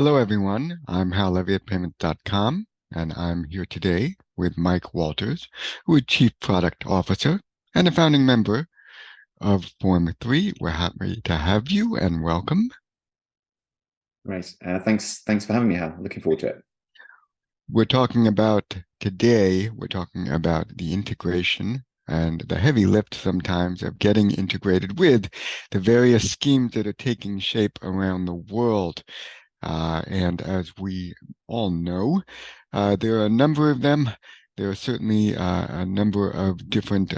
Hello, everyone. I'm Hal Levy at PYMNTS.com, and I'm here today with Mike Walters, who is Chief Product Officer and a founding member of Form 3. We're happy to have you and welcome. Right. Thanks for having me, Hal. Looking forward to it. We're talking about the integration and the heavy lift sometimes of getting integrated with the various schemes that are taking shape around the world. And as we all know, there are a number of them. There are certainly a number of different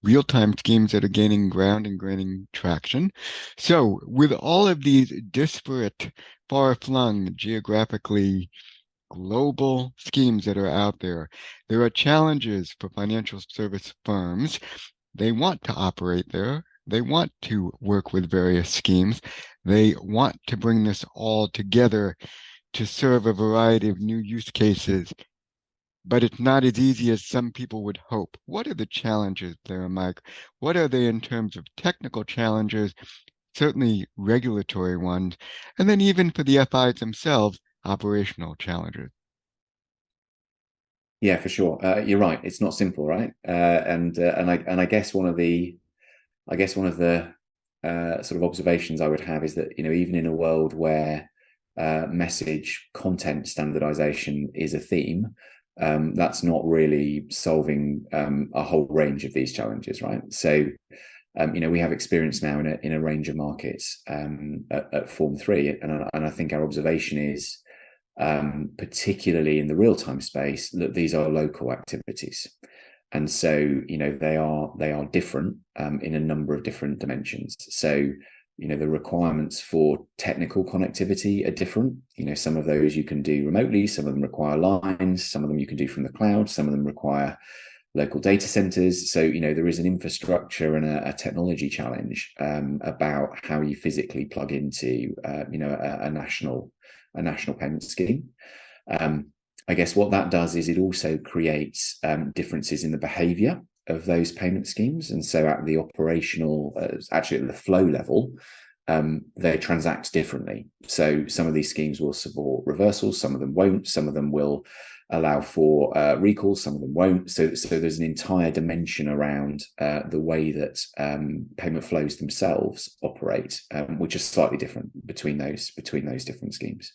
real-time schemes that are gaining ground and gaining traction. So with all of these disparate, far-flung, geographically global schemes that are out there, there are challenges for financial service firms. They want to operate there. They want to work with various schemes. They want to bring this all together to serve a variety of new use cases, but it's not as easy as some people would hope. What are the challenges there, Mike? What are they in terms of technical challenges, certainly regulatory ones, and then even for the FIs themselves, operational challenges? Yeah, for sure. You're right. It's not simple, right? And I guess one of the sort of observations I would have is that even in a world where message content standardization is a theme, that's not really solving a whole range of these challenges, right? So we have experience now in a range of markets at Form 3, and I think our observation is, particularly in the real-time space, that these are local activities, and so they are different in a number of different dimensions. So the requirements for technical connectivity are different. Some of those you can do remotely, some of them require lines, some of them you can do from the cloud, some of them require local data centers. So there is an infrastructure and a technology challenge about how you physically plug into a national payment scheme. I guess what that does is it also creates differences in the behavior of those payment schemes. And so at the operational, actually at the flow level, they transact differently. So some of these schemes will support reversals, some of them won't, some of them will allow for recalls, some of them won't. So there's an entire dimension around the way that payment flows themselves operate, which is slightly different between those different schemes.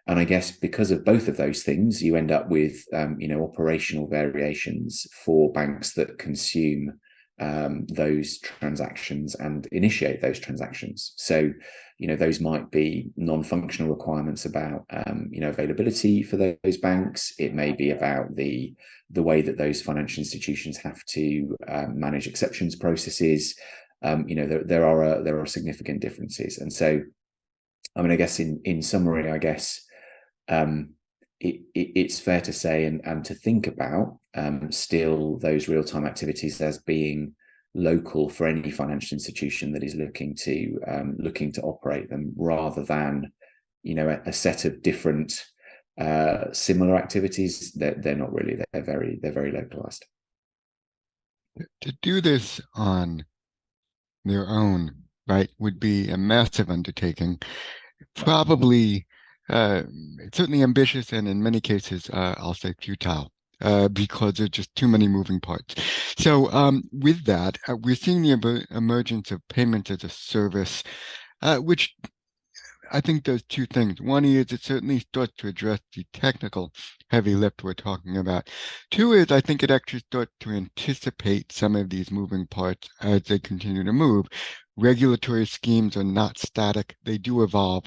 And I guess because of both of those things, you end up with operational variations for banks that consume those transactions and initiate those transactions. So those might be non-functional requirements about availability for those banks. It may be about the way that those financial institutions have to manage exceptions processes. There are significant differences. And so I guess in summary, I guess it's fair to say and to think about still those real-time activities as being local for any financial institution that is looking to operate them, rather than a set of different similar activities. They're not really. They're very localized. To do this on their own, right, would be a massive undertaking. Probably certainly ambitious, and in many cases, I'll say futile, because there's just too many moving parts. So with that, we're seeing the emergence of payment as a service, which I think does two things. One is it certainly starts to address the technical heavy lift we're talking about. Two is I think it actually starts to anticipate some of these moving parts as they continue to move. Regulatory schemes are not static, they do evolve.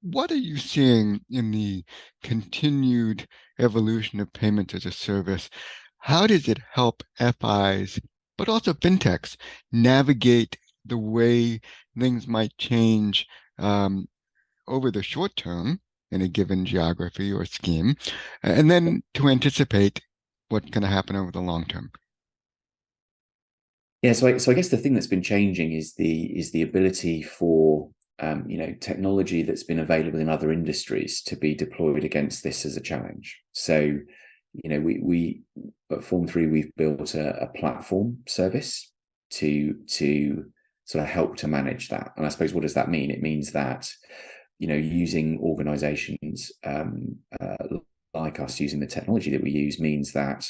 What are you seeing in the continued evolution of payment as a service? How does it help FIs, but also fintechs, navigate the way things might change over the short term in a given geography or scheme, and then to anticipate what's going to happen over the long term? Yeah, so I guess the thing that's been changing is the ability for technology that's been available in other industries to be deployed against this as a challenge. So we at Form 3 we've built a platform service to sort of help to manage that. And I suppose, what does that mean? It means that using organizations like us using the technology that we use means that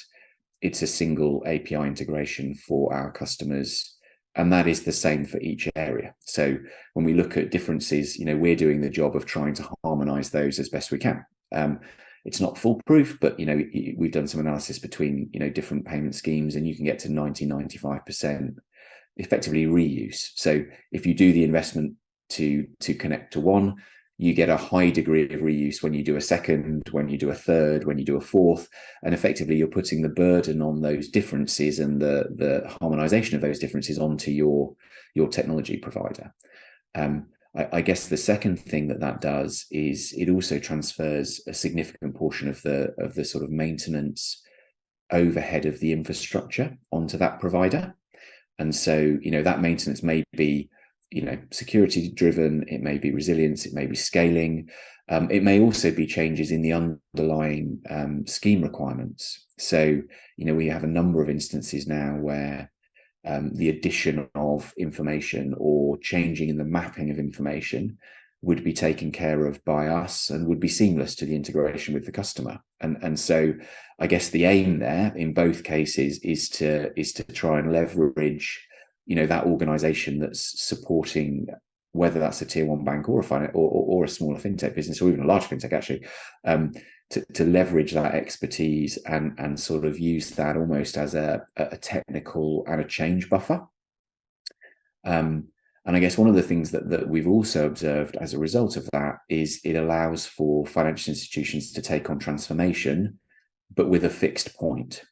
it's a single API integration for our customers, and that is the same for each area. So when we look at differences, we're doing the job of trying to harmonize those as best we can. It's not foolproof, but we've done some analysis between different payment schemes, and you can get to 90-95% effectively reuse. So if you do the investment to connect to one, you get a high degree of reuse when you do a second, when you do a third, when you do a fourth, and effectively you're putting the burden on those differences and the harmonization of those differences onto your technology provider. I guess the second thing that does is it also transfers a significant portion of the sort of maintenance overhead of the infrastructure onto that provider. And so, that maintenance may be, security driven, it may be resilience, it may be scaling. It may also be changes in the underlying scheme requirements. So, we have a number of instances now where the addition of information or changing in the mapping of information would be taken care of by us and would be seamless to the integration with the customer. And so I guess the aim there in both cases is to try and leverage, that organization that's supporting, whether that's a tier one bank or a smaller fintech business, or even a large fintech actually, to leverage that expertise and sort of use that almost as a technical and a change buffer. And I guess one of the things that we've also observed as a result of that is it allows for financial institutions to take on transformation, but with a fixed point.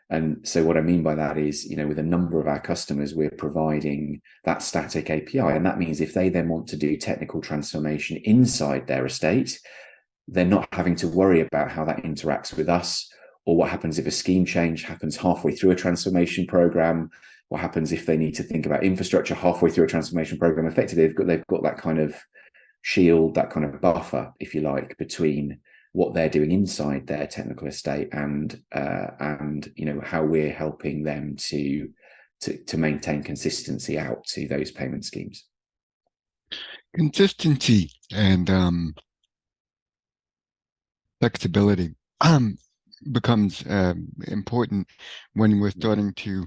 And so what I mean by that is, with a number of our customers, we're providing that static API. And that means if they then want to do technical transformation inside their estate, they're not having to worry about how that interacts with us, or what happens if a scheme change happens halfway through a transformation program. What happens if they need to think about infrastructure halfway through a transformation program? Effectively, they've got that kind of shield, that kind of buffer, if you like, between what they're doing inside their technical estate and how we're helping them to maintain consistency out to those payment schemes. Consistency and flexibility becomes important when we're starting to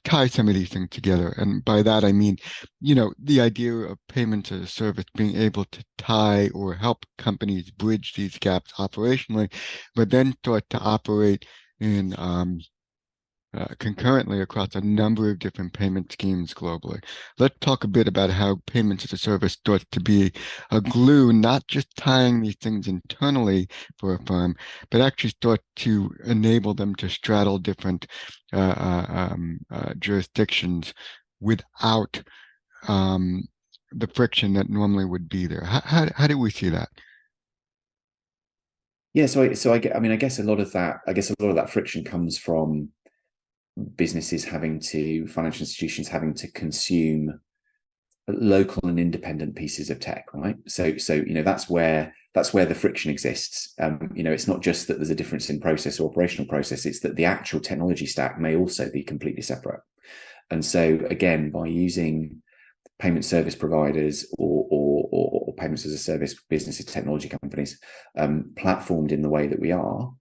tie some of these things together. And by that, I mean, the idea of payment as a service being able to tie or help companies bridge these gaps operationally, but then start to operate in concurrently across a number of different payment schemes globally. Let's talk a bit about how payments as a service starts to be a glue, not just tying these things internally for a firm, but actually start to enable them to straddle different jurisdictions without the friction that normally would be there. How do we see that? Yeah, so I guess a lot of that friction comes from financial institutions having to consume local and independent pieces of tech, right? So that's where the friction exists. It's not just that there's a difference in process or operational process, it's that the actual technology stack may also be completely separate. And so again, by using payment service providers or payments as a service businesses, technology companies, platformed in the way that we are,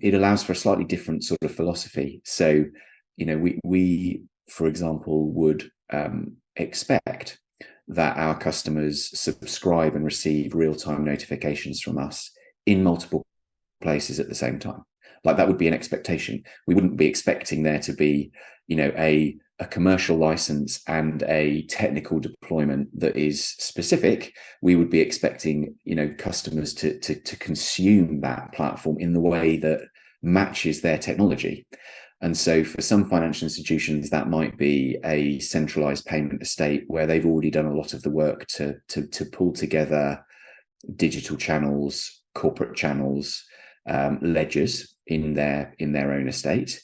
it allows for a slightly different sort of philosophy. So, we for example, would expect that our customers subscribe and receive real-time notifications from us in multiple places at the same time. Like that would be an expectation. We wouldn't be expecting there to be, a commercial license and a technical deployment that is specific. We would be expecting, customers to consume that platform in the way that matches their technology. And so for some financial institutions, that might be a centralized payment estate where they've already done a lot of the work to pull together digital channels, corporate channels, ledgers in their own estate.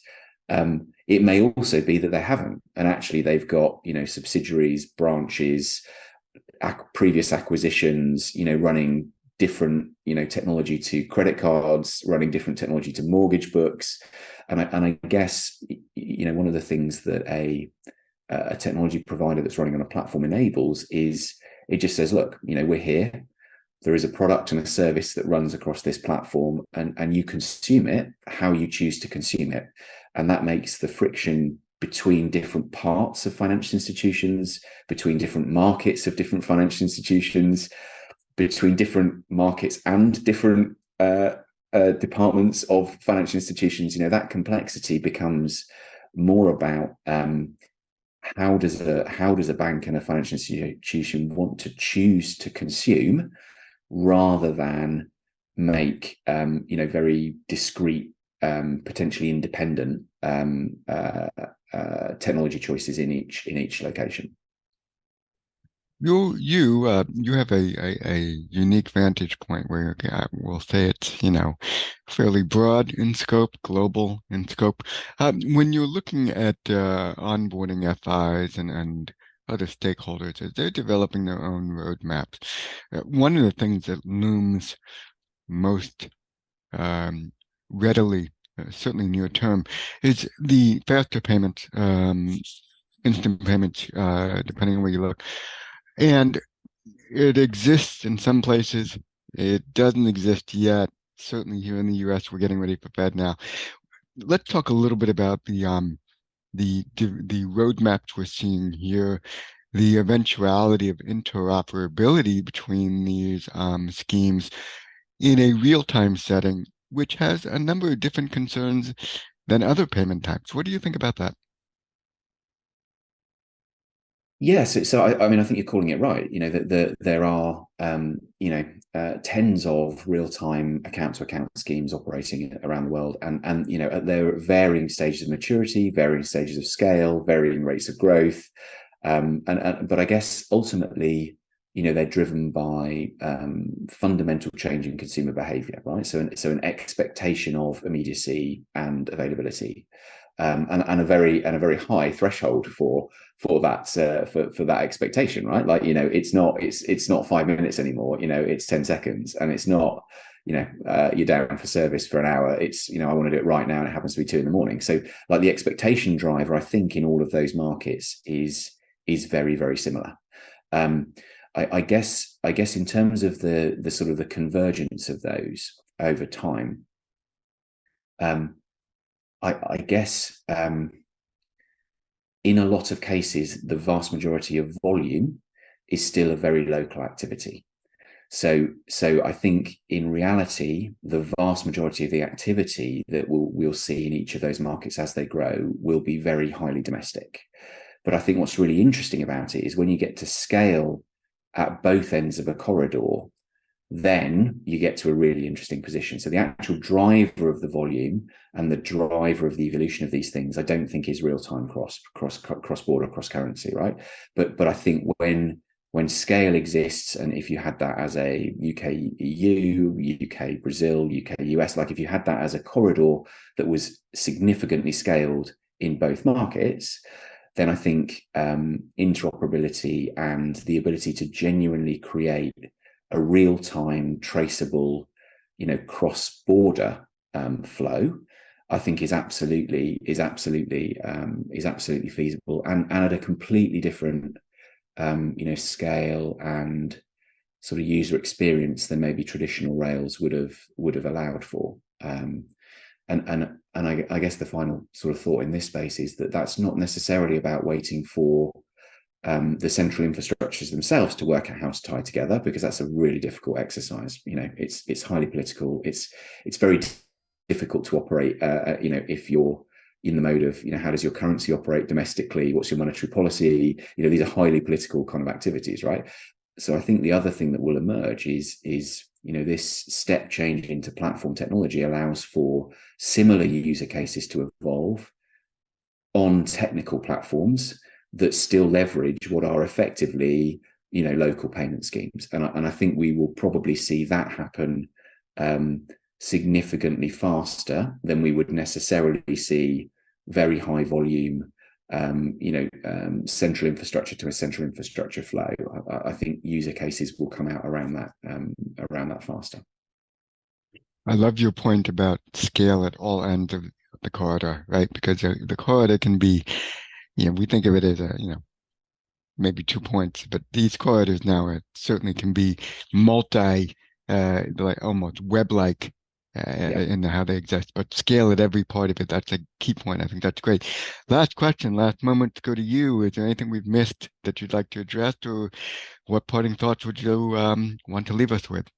It may also be that they haven't, and actually they've got subsidiaries, branches, previous acquisitions, running different technology to credit cards, running different technology to mortgage books, and I guess one of the things that a technology provider that's running on a platform enables is It just says, look, we're here. There is a product and a service that runs across this platform, and you consume it how you choose to consume it. And that makes the friction between different parts of financial institutions, between different markets of different financial institutions, between different markets and different departments of financial institutions, that complexity becomes more about how does a bank and a financial institution want to choose to consume, rather than make very discrete, potentially independent technology choices in each location. You have a unique vantage point where we'll say it's, fairly broad in scope, global in scope. When you're looking at onboarding FIs and other stakeholders as they're developing their own roadmaps, one of the things that looms most um, readily, certainly near term, is the faster payments, instant payments, depending on where you look. And it exists in some places. It doesn't exist yet. Certainly here in the US, we're getting ready for Fed now. Let's talk a little bit about the roadmaps we're seeing here, the eventuality of interoperability between these schemes in a real-time setting, which has a number of different concerns than other payment types. What do you think about that? Yes, so I mean, I think you're calling it right. That there are tens of real-time account-to-account schemes operating around the world, and there are varying stages of maturity, varying stages of scale, varying rates of growth, but I guess ultimately, they're driven by fundamental change in consumer behavior, right? So an expectation of immediacy and availability, and a very high threshold for that for that expectation, right? Like, it's not 5 minutes anymore. It's 10 seconds, and it's not, you're down for service for an hour. It's, I want to do it right now, and it happens to be 2 a.m. So, like, the expectation driver, I think, in all of those markets is very, very similar. I guess in terms of the sort of the convergence of those over time, I guess in a lot of cases, the vast majority of volume is still a very local activity. So I think in reality, the vast majority of the activity that we'll see in each of those markets as they grow will be very highly domestic. But I think what's really interesting about it is when you get to scale at both ends of a corridor, then you get to a really interesting position. So the actual driver of the volume and the driver of the evolution of these things, I don't think is real-time cross-border, cross-currency, right? But I think when scale exists, and if you had that as a UK EU, UK Brazil, UK US, like if you had that as a corridor that was significantly scaled in both markets, then I think interoperability and the ability to genuinely create a real-time traceable, cross-border flow, I think is absolutely feasible, and at a completely different scale and sort of user experience than maybe traditional rails would have allowed for. And I guess the final sort of thought in this space is that that's not necessarily about waiting for the central infrastructures themselves to work out how to tie together, because that's a really difficult exercise. It's highly political. It's very difficult to operate. If you're in the mode of, how does your currency operate domestically? What's your monetary policy? These are highly political kind of activities, right? So I think the other thing that will emerge is this step change into platform technology allows for similar user cases to evolve on technical platforms that still leverage what are effectively, local payment schemes. And I think we will probably see that happen significantly faster than we would necessarily see very high volume, central infrastructure to a central infrastructure flow. I think user cases will come out around that faster. I love your point about scale at all ends of the corridor, right? Because the corridor can be, we think of it as maybe 2 points, but these corridors now certainly can be multi, like almost web-like Yeah. in how they exist, but scale at every part of it. That's a key point. I think that's great. Last question, last moment to go to you. Is there anything we've missed that you'd like to address, or what parting thoughts would you want to leave us with?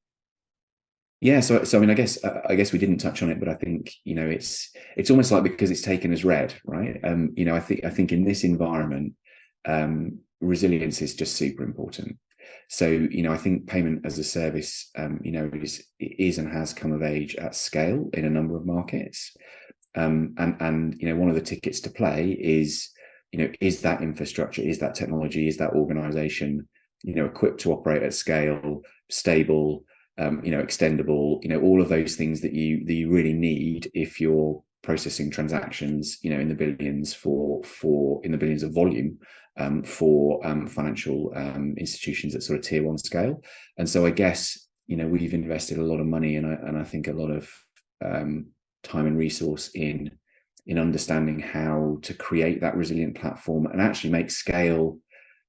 Yeah, so I mean, I guess we didn't touch on it, but I think it's almost like because it's taken as read, right? I think in this environment, resilience is just super important. So I think payment as a service, is and has come of age at scale in a number of markets, and one of the tickets to play is that infrastructure, is that technology, is that organization, equipped to operate at scale, stable, extendable, all of those things that you really need if you're processing transactions, in the billions in the billions of volume, for financial institutions at sort of tier one scale. And so I guess we've invested a lot of money, and I think a lot of time and resource in understanding how to create that resilient platform and actually make scale,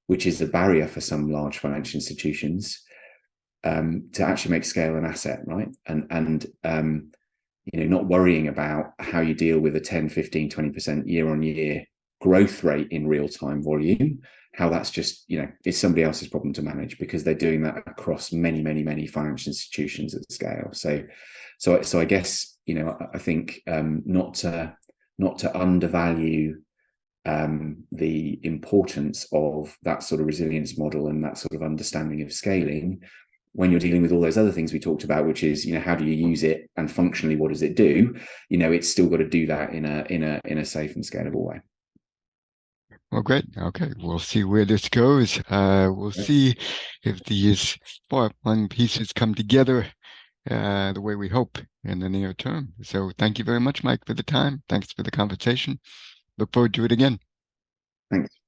which is a barrier for some large financial institutions, to actually make scale an asset, right? And not worrying about how you deal with a 10, 15, 20% year on year growth rate in real time volume, how that's just, it's somebody else's problem to manage, because they're doing that across many, many, many financial institutions at scale. So I guess, I think, not to undervalue the importance of that sort of resilience model and that sort of understanding of scaling when you're dealing with all those other things we talked about, which is, how do you use it, and functionally, what does it do? It's still got to do that in a safe and scalable way. Well, great. Okay, we'll see where this goes. We'll see if these sparkling pieces come together the way we hope in the near term. So thank you very much, Mike, for the time. Thanks for the conversation. Look forward to it again. Thanks.